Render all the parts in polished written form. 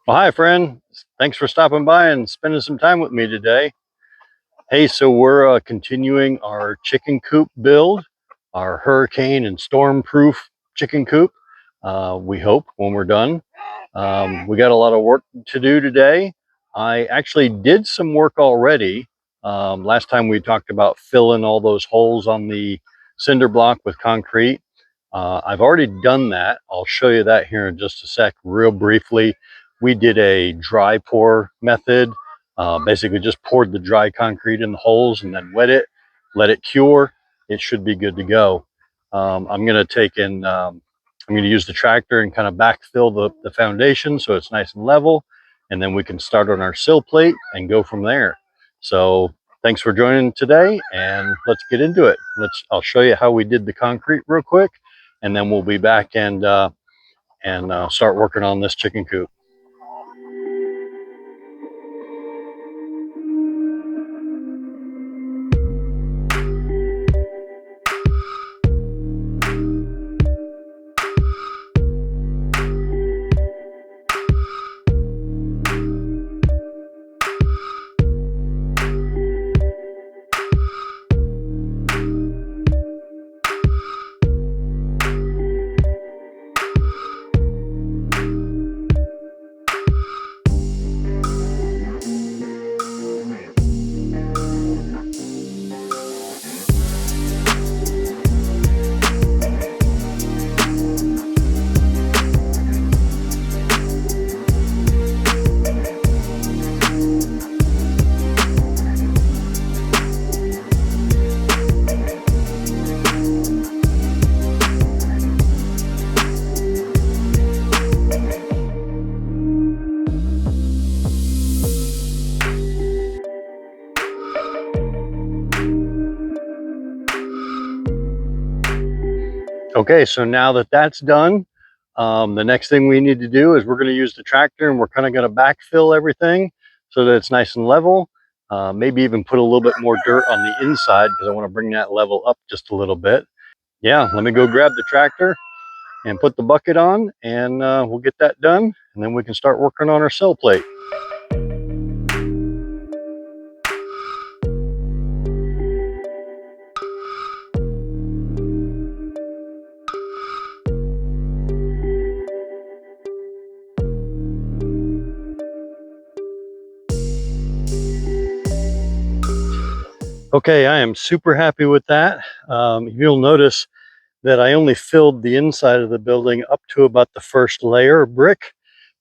Well, hi, friend. Thanks for stopping by and spending some time with me today. Hey, so we're continuing our chicken coop build, our hurricane and storm proof chicken coop. We hope when we're done. We got a lot of work to do today. I actually did some work already. Last time we talked about filling all those holes on the cinder block with concrete. I've already done that. I'll show you that here in just a sec, real briefly. We did a dry pour method. Basically just poured the dry concrete in the holes and then wet it, let it cure. It should be good to go. I'm going to use the tractor and kind of backfill the foundation so it's nice and level. And then we can start on our sill plate and go from there. So thanks for joining today, and let's get into it. I'll show you how we did the concrete real quick, and then we'll be back and start working on this chicken coop. Okay, so now that that's done, the next thing we need to do is we're going to use the tractor, and we're kind of going to backfill everything so that it's nice and level. Maybe even put a little bit more dirt on the inside because I want to bring that level up just a little bit. Yeah, let me go grab the tractor and put the bucket on, and we'll get that done, and then we can start working on our sill plate. Okay, I am super happy with that. You'll notice that I only filled the inside of the building up to about the first layer of brick,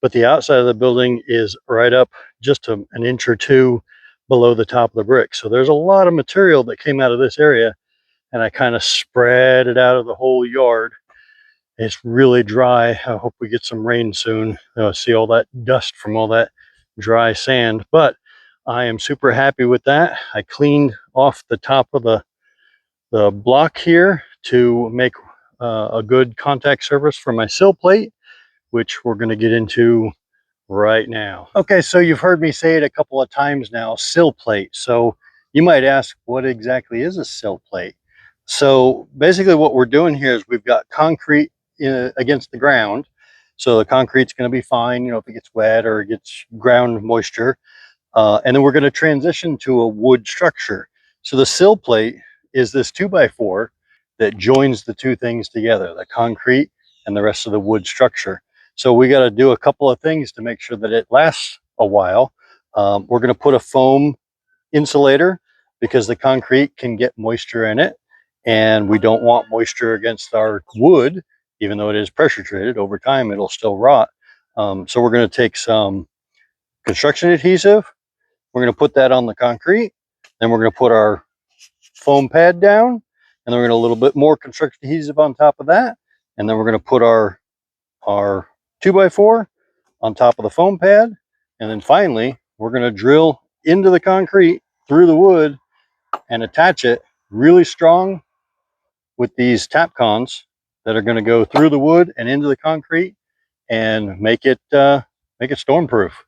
but the outside of the building is right up just an inch or two below the top of the brick. So there's a lot of material that came out of this area, and I kind of spread it out of the whole yard. It's really dry. I hope we get some rain soon. See all that dust from all that dry sand, but I am super happy with that. I cleaned off the top of the block here to make a good contact surface for my sill plate, which we're going to get into right now. Okay, so you've heard me say it a couple of times now, sill plate. So you might ask, what exactly is a sill plate? So basically what we're doing here is we've got concrete against the ground. So the concrete's going to be fine, you know, if it gets wet or it gets ground moisture. And then we're going to transition to a wood structure. So the sill plate is this 2x4 that joins the two things together, the concrete and the rest of the wood structure. So we got to do a couple of things to make sure that it lasts a while. We're going to put a foam insulator because the concrete can get moisture in it, and we don't want moisture against our wood. Even though it is pressure treated, over time it'll still rot. So we're going to take some construction adhesive. We're going to put that on the concrete. Then we're going to put our foam pad down, and then we're going to a little bit more construction adhesive on top of that. And then we're going to put our 2x4 on top of the foam pad. And then finally, we're going to drill into the concrete through the wood and attach it really strong with these Tapcons that are going to go through the wood and into the concrete and make it storm proof,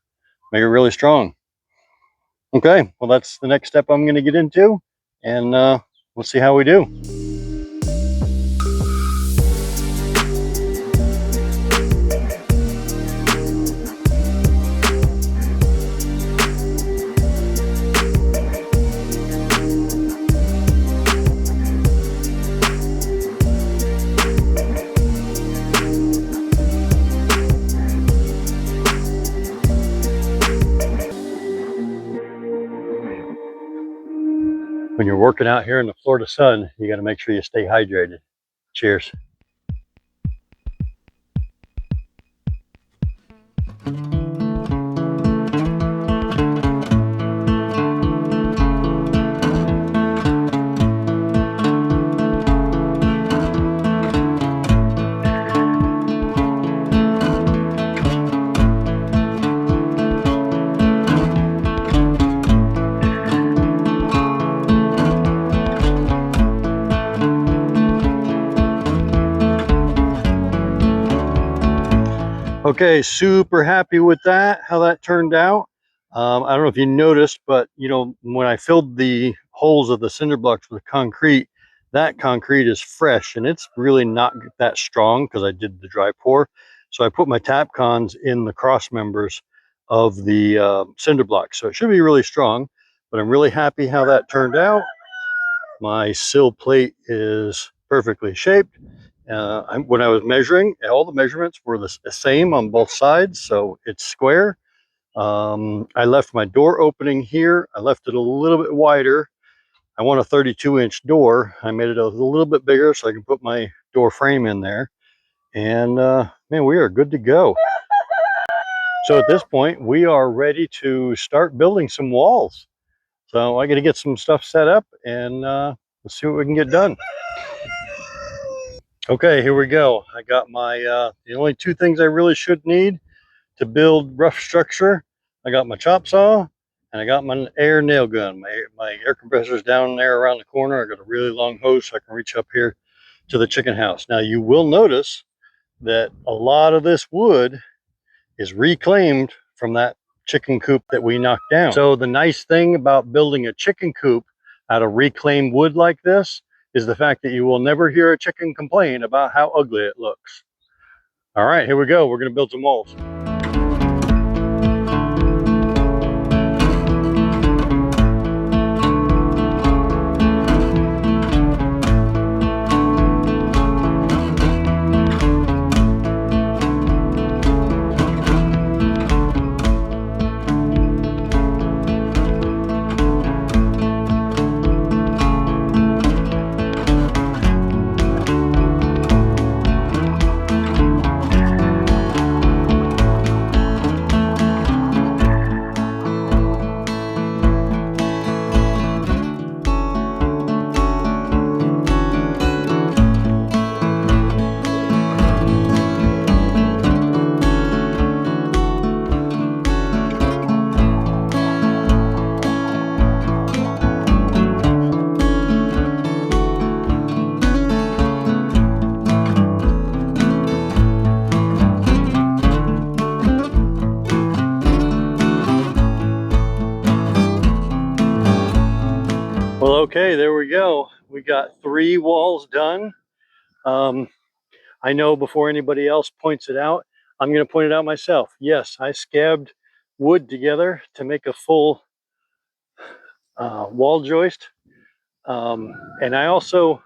make it really strong. Okay, well, that's the next step I'm going to get into, and we'll see how we do. When you're working out here in the Florida sun, you got to make sure you stay hydrated. Cheers. Okay, super happy with that, how that turned out. I don't know if you noticed, but you know, when I filled the holes of the cinder blocks with concrete, that concrete is fresh and it's really not that strong because I did the dry pour. So I put my tap cons in the cross members of the cinder blocks. So it should be really strong, but I'm really happy how that turned out. My sill plate is perfectly shaped. When I was measuring, all the measurements were the same on both sides, so it's square. I left my door opening here. I left it a little bit wider. I want a 32-inch door. I made it a little bit bigger so I can put my door frame in there. And man, we are good to go. So at this point, we are ready to start building some walls. So I got to get some stuff set up and let's see what we can get done. Okay, here we go. I got my, the only two things I really should need to build rough structure. I got my chop saw and I got my air nail gun. My air compressor is down there around the corner. I got a really long hose so I can reach up here to the chicken house. Now you will notice that a lot of this wood is reclaimed from that chicken coop that we knocked down. So the nice thing about building a chicken coop out of reclaimed wood like this is the fact that you will never hear a chicken complain about how ugly it looks. All right, here we go. We're going to build some walls. Well, okay, there we go. We got 3 walls done. I know before anybody else points it out, I'm going to point it out myself. Yes, I scabbed wood together to make a full wall joist. And I also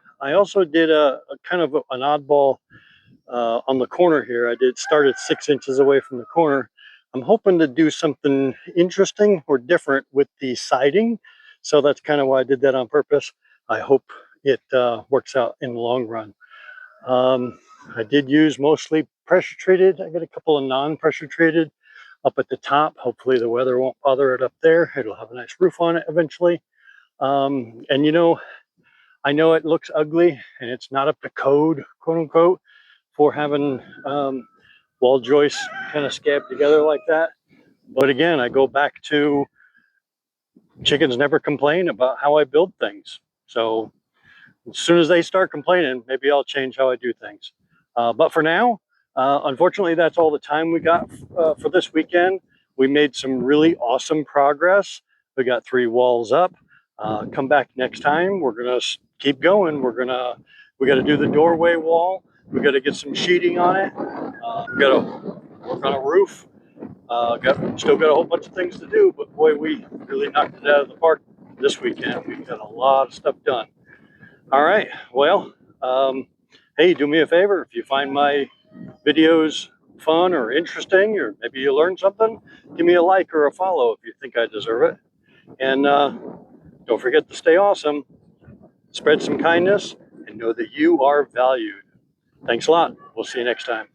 did a kind of an oddball on the corner here. I started 6 inches away from the corner. I'm hoping to do something interesting or different with the siding. So that's kind of why I did that on purpose. I hope it works out in the long run. I did use mostly pressure treated. I got a couple of non-pressure treated up at the top. Hopefully the weather won't bother it up there. It'll have a nice roof on it eventually. And you know, I know it looks ugly and it's not up to code, quote unquote, for having wall joists kind of scabbed together like that. But again, I go back to chickens never complain about how I build things. So as soon as they start complaining, maybe I'll change how I do things. But for now, unfortunately, that's all the time we got for this weekend. We made some really awesome progress. We got 3 walls up. Come back next time. We're gonna keep going. We got to do the doorway wall. We got to get some sheeting on it. We got to work on a roof. Still got a whole bunch of things to do, but boy, we really knocked it out of the park this weekend. We got a lot of stuff done. All right, well, hey, do me a favor. If you find my videos fun or interesting, or maybe you learned something, give me a like or a follow if you think I deserve it. And Don't forget to stay awesome, spread some kindness, and know that you are valued. Thanks a lot. We'll see you next time.